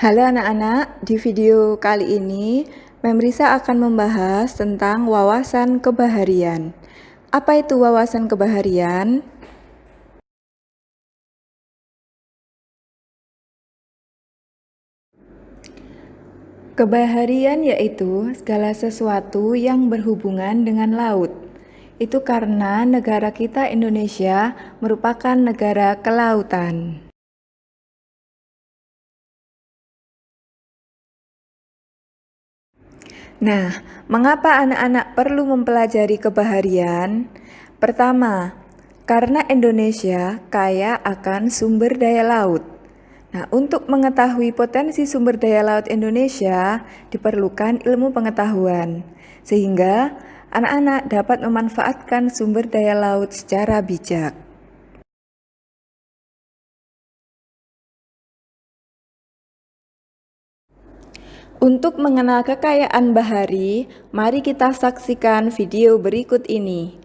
Halo anak-anak, di video kali ini Memrisa akan membahas tentang wawasan kebaharian. Apa itu wawasan kebaharian? Kebaharian yaitu segala sesuatu yang berhubungan dengan laut. Itu karena negara kita Indonesia merupakan negara kelautan. Nah, mengapa anak-anak perlu mempelajari kebaharian? Pertama, karena Indonesia kaya akan sumber daya laut. Nah, untuk mengetahui potensi sumber daya laut Indonesia, diperlukan ilmu pengetahuan, sehingga anak-anak dapat memanfaatkan sumber daya laut secara bijak. Untuk mengenal kekayaan bahari, mari kita saksikan video berikut ini.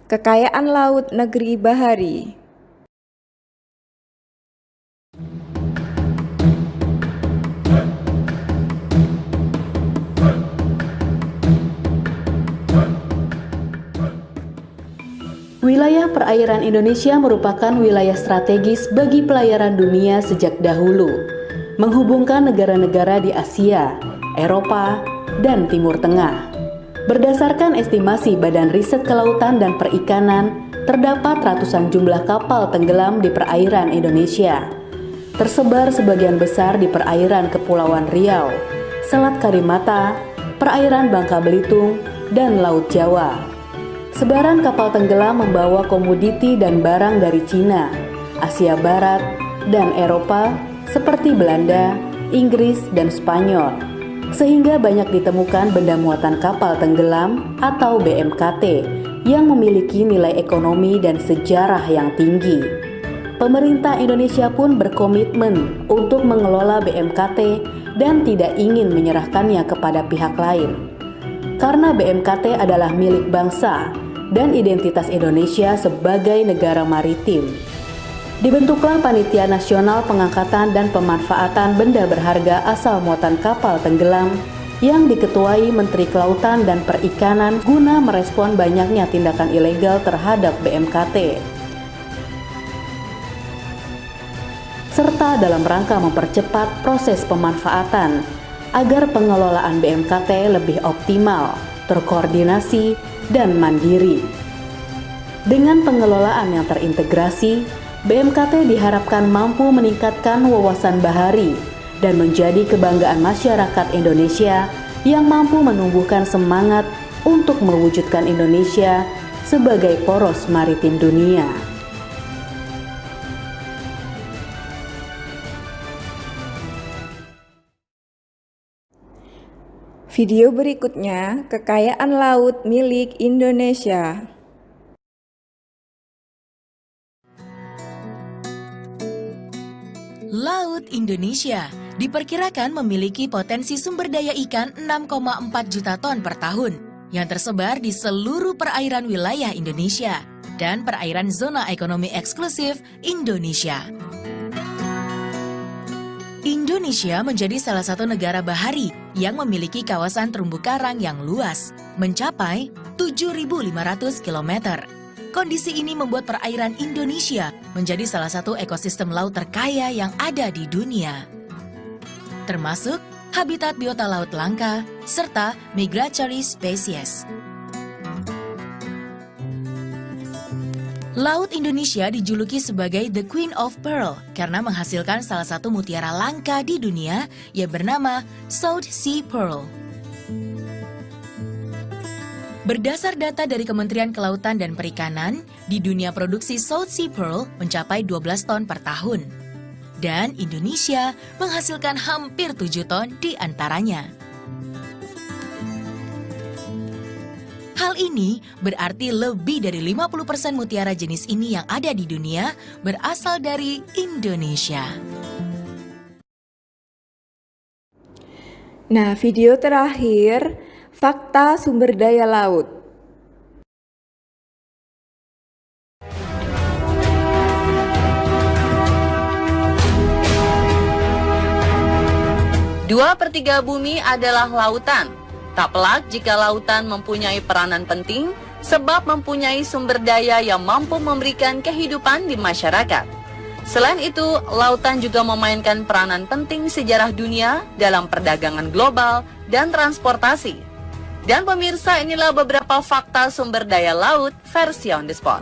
Kekayaan laut negeri bahari. Wilayah perairan Indonesia merupakan wilayah strategis bagi pelayaran dunia sejak dahulu, menghubungkan negara-negara di Asia, Eropa, dan Timur Tengah. Berdasarkan estimasi Badan Riset Kelautan dan Perikanan, terdapat ratusan jumlah kapal tenggelam di perairan Indonesia. Tersebar sebagian besar di perairan Kepulauan Riau, Selat Karimata, perairan Bangka Belitung, dan Laut Jawa. Sebaran kapal tenggelam membawa komoditi dan barang dari Cina, Asia Barat, dan Eropa seperti Belanda, Inggris, dan Spanyol, sehingga banyak ditemukan benda muatan kapal tenggelam atau BMKT yang memiliki nilai ekonomi dan sejarah yang tinggi. Pemerintah Indonesia pun berkomitmen untuk mengelola BMKT dan tidak ingin menyerahkannya kepada pihak lain. Karena BMKT adalah milik bangsa dan identitas Indonesia sebagai negara maritim. Dibentuklah Panitia Nasional Pengangkatan dan Pemanfaatan Benda Berharga Asal Muatan Kapal Tenggelam yang diketuai Menteri Kelautan dan Perikanan guna merespon banyaknya tindakan ilegal terhadap BMKT, serta dalam rangka mempercepat proses pemanfaatan agar pengelolaan BMKT lebih optimal, terkoordinasi, dan mandiri. Dengan pengelolaan yang terintegrasi, BMKT diharapkan mampu meningkatkan wawasan bahari dan menjadi kebanggaan masyarakat Indonesia yang mampu menumbuhkan semangat untuk mewujudkan Indonesia sebagai poros maritim dunia. Video berikutnya, kekayaan laut milik Indonesia. Laut Indonesia diperkirakan memiliki potensi sumber daya ikan 6,4 juta ton per tahun yang tersebar di seluruh perairan wilayah Indonesia dan perairan zona ekonomi eksklusif Indonesia. Indonesia menjadi salah satu negara bahari yang memiliki kawasan terumbu karang yang luas, mencapai 7.500 km. Kondisi ini membuat perairan Indonesia menjadi salah satu ekosistem laut terkaya yang ada di dunia, termasuk habitat biota laut langka serta migratory species. Laut Indonesia dijuluki sebagai The Queen of Pearl karena menghasilkan salah satu mutiara langka di dunia yang bernama South Sea Pearl. Berdasar data dari Kementerian Kelautan dan Perikanan, di dunia produksi South Sea Pearl mencapai 12 ton per tahun. Dan Indonesia menghasilkan hampir 7 ton di antaranya. Hal ini berarti lebih dari 50% mutiara jenis ini yang ada di dunia berasal dari Indonesia. Nah, video terakhir, fakta sumber daya laut. 2/3 bumi adalah lautan. Tak pelak jika lautan mempunyai peranan penting, sebab mempunyai sumber daya yang mampu memberikan kehidupan di masyarakat. Selain itu, lautan juga memainkan peranan penting sejarah dunia dalam perdagangan global dan transportasi. Dan pemirsa, inilah beberapa fakta sumber daya laut versi on the spot.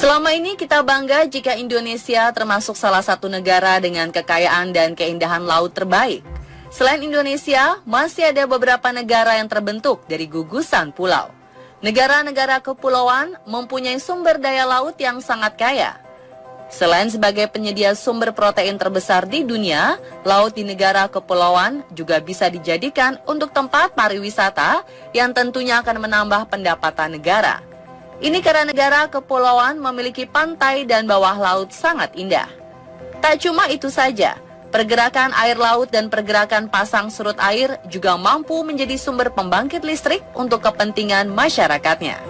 Selama ini kita bangga jika Indonesia termasuk salah satu negara dengan kekayaan dan keindahan laut terbaik. Selain Indonesia, masih ada beberapa negara yang terbentuk dari gugusan pulau. Negara-negara kepulauan mempunyai sumber daya laut yang sangat kaya. Selain sebagai penyedia sumber protein terbesar di dunia, laut di negara kepulauan juga bisa dijadikan untuk tempat pariwisata yang tentunya akan menambah pendapatan negara. Ini karena negara kepulauan memiliki pantai dan bawah laut sangat indah. Tak cuma itu saja, pergerakan air laut dan pergerakan pasang surut air juga mampu menjadi sumber pembangkit listrik untuk kepentingan masyarakatnya.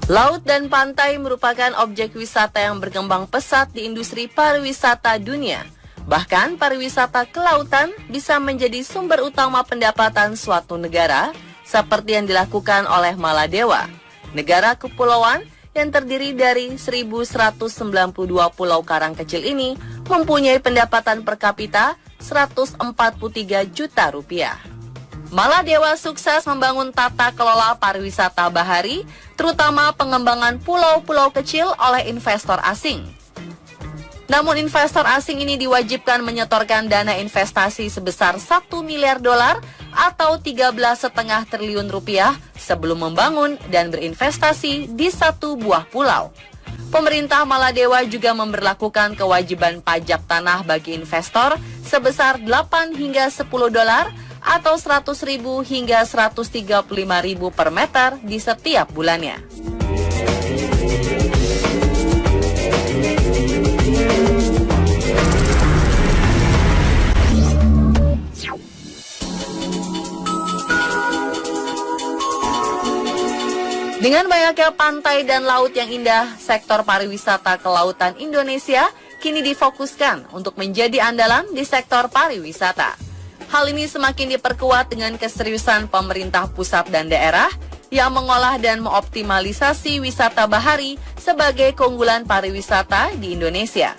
Laut dan pantai merupakan objek wisata yang berkembang pesat di industri pariwisata dunia. Bahkan pariwisata kelautan bisa menjadi sumber utama pendapatan suatu negara, seperti yang dilakukan oleh Maladewa. Negara kepulauan yang terdiri dari 1.192 pulau karang kecil ini mempunyai pendapatan per kapita 143 juta rupiah. Maladewa sukses membangun tata kelola pariwisata bahari, terutama pengembangan pulau-pulau kecil oleh investor asing. Namun investor asing ini diwajibkan menyetorkan dana investasi sebesar 1 miliar dolar atau 13,5 triliun rupiah sebelum membangun dan berinvestasi di satu buah pulau. Pemerintah Maladewa juga memberlakukan kewajiban pajak tanah bagi investor sebesar 8 hingga 10 dolar atau 100.000 hingga 135.000 per meter di setiap bulannya. Dengan banyaknya pantai dan laut yang indah, sektor pariwisata kelautan Indonesia kini difokuskan untuk menjadi andalan di sektor pariwisata. Hal ini semakin diperkuat dengan keseriusan pemerintah pusat dan daerah yang mengolah dan mengoptimalisasi wisata bahari sebagai keunggulan pariwisata di Indonesia.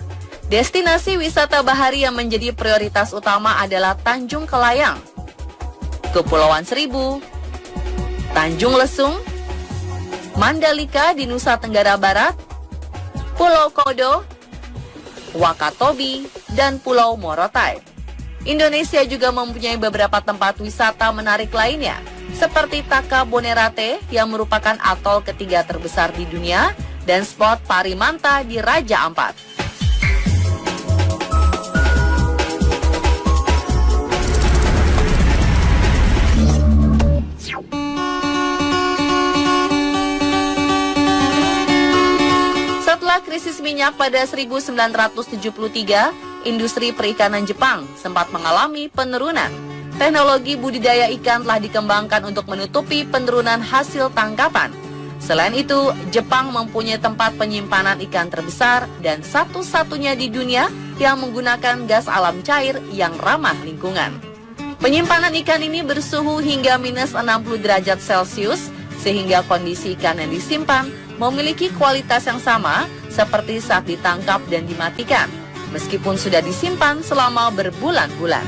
Destinasi wisata bahari yang menjadi prioritas utama adalah Tanjung Kelayang, Kepulauan Seribu, Tanjung Lesung, Mandalika di Nusa Tenggara Barat, Pulau Kodo, Wakatobi, dan Pulau Morotai. Indonesia juga mempunyai beberapa tempat wisata menarik lainnya, seperti Taka Bonerate yang merupakan atol ketiga terbesar di dunia, dan spot Parimanta di Raja Ampat. Setelah krisis minyak pada 1973, industri perikanan Jepang sempat mengalami penurunan. Teknologi budidaya ikan telah dikembangkan untuk menutupi penurunan hasil tangkapan. Selain itu, Jepang mempunyai tempat penyimpanan ikan terbesar dan satu-satunya di dunia yang menggunakan gas alam cair yang ramah lingkungan. Penyimpanan ikan ini bersuhu hingga minus 60 derajat Celcius, sehingga kondisi ikan yang disimpan memiliki kualitas yang sama seperti saat ditangkap dan dimatikan, meskipun sudah disimpan selama berbulan-bulan.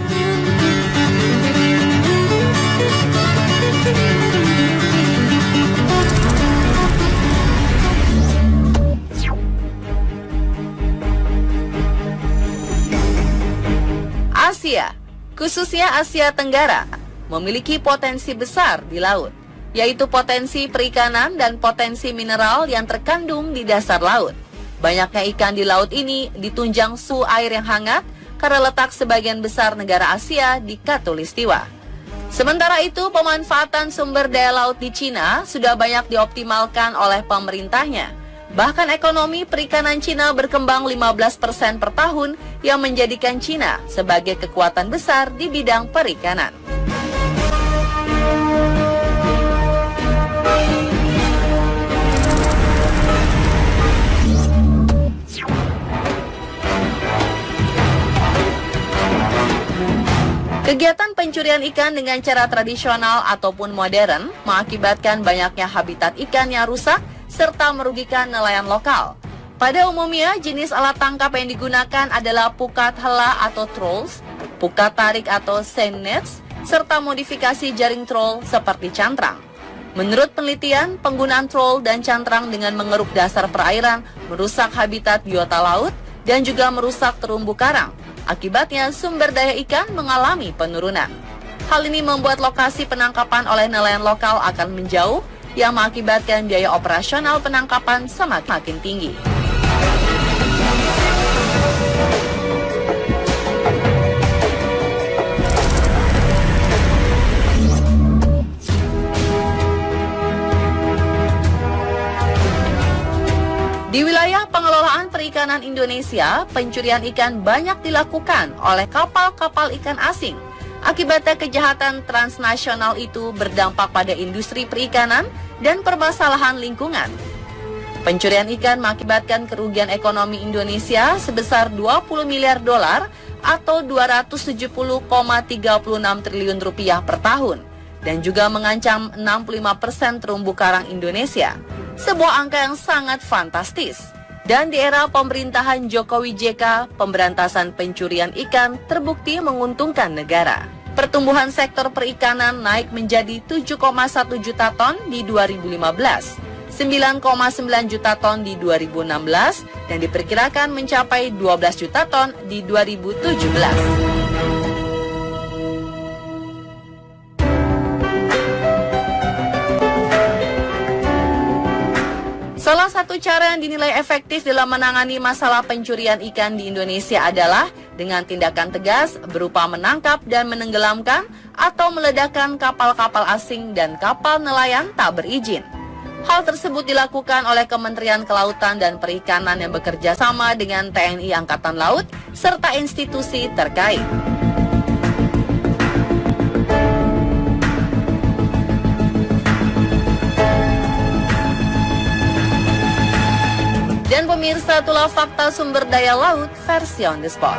Asia, khususnya Asia Tenggara, memiliki potensi besar di laut, yaitu potensi perikanan dan potensi mineral yang terkandung di dasar laut. Banyaknya ikan di laut ini ditunjang suhu air yang hangat karena letak sebagian besar negara Asia di Khatulistiwa. Sementara itu, pemanfaatan sumber daya laut di Cina sudah banyak dioptimalkan oleh pemerintahnya. Bahkan ekonomi perikanan Cina berkembang 15% per tahun yang menjadikan Cina sebagai kekuatan besar di bidang perikanan. Kegiatan pencurian ikan dengan cara tradisional ataupun modern mengakibatkan banyaknya habitat ikan yang rusak serta merugikan nelayan lokal. Pada umumnya, jenis alat tangkap yang digunakan adalah pukat hela atau trolls, pukat tarik atau seine nets, serta modifikasi jaring troll seperti cantrang. Menurut penelitian, penggunaan troll dan cantrang dengan mengeruk dasar perairan merusak habitat biota laut dan juga merusak terumbu karang. Akibatnya, sumber daya ikan mengalami penurunan. Hal ini membuat lokasi penangkapan oleh nelayan lokal akan menjauh, yang mengakibatkan biaya operasional penangkapan semakin tinggi. Di wilayah pengelolaan perikanan Indonesia, pencurian ikan banyak dilakukan oleh kapal-kapal ikan asing. Akibatnya kejahatan transnasional itu berdampak pada industri perikanan dan permasalahan lingkungan. Pencurian ikan mengakibatkan kerugian ekonomi Indonesia sebesar 20 miliar dolar atau 270,36 triliun rupiah per tahun dan juga mengancam 65% terumbu karang Indonesia. Sebuah angka yang sangat fantastis. Dan di era pemerintahan Jokowi JK, pemberantasan pencurian ikan terbukti menguntungkan negara. Pertumbuhan sektor perikanan naik menjadi 7,1 juta ton di 2015, 9,9 juta ton di 2016, dan diperkirakan mencapai 12 juta ton di 2017. Salah satu cara yang dinilai efektif dalam menangani masalah pencurian ikan di Indonesia adalah dengan tindakan tegas berupa menangkap dan menenggelamkan atau meledakkan kapal-kapal asing dan kapal nelayan tak berizin. Hal tersebut dilakukan oleh Kementerian Kelautan dan Perikanan yang bekerja sama dengan TNI Angkatan Laut serta institusi terkait. Dan pemirsa, itulah fakta sumber daya laut versi on the spot.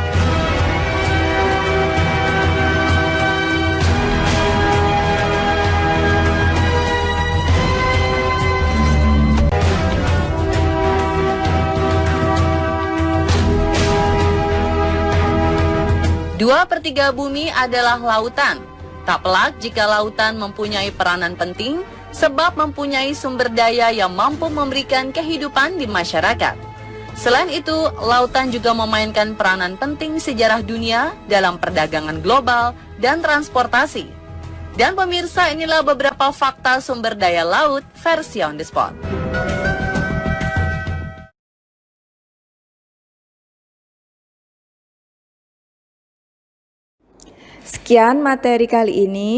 Dua per 3 bumi adalah lautan. Tak pelak jika lautan mempunyai peranan penting, sebab mempunyai sumber daya yang mampu memberikan kehidupan di masyarakat. Selain itu, lautan juga memainkan peranan penting sejarah dunia dalam perdagangan global dan transportasi. Dan pemirsa, inilah beberapa fakta sumber daya laut versi on the spot. Sekian materi kali ini.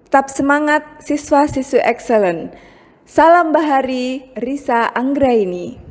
Tetap semangat siswa-siswi excellent. Salam Bahari, Risa Anggraini.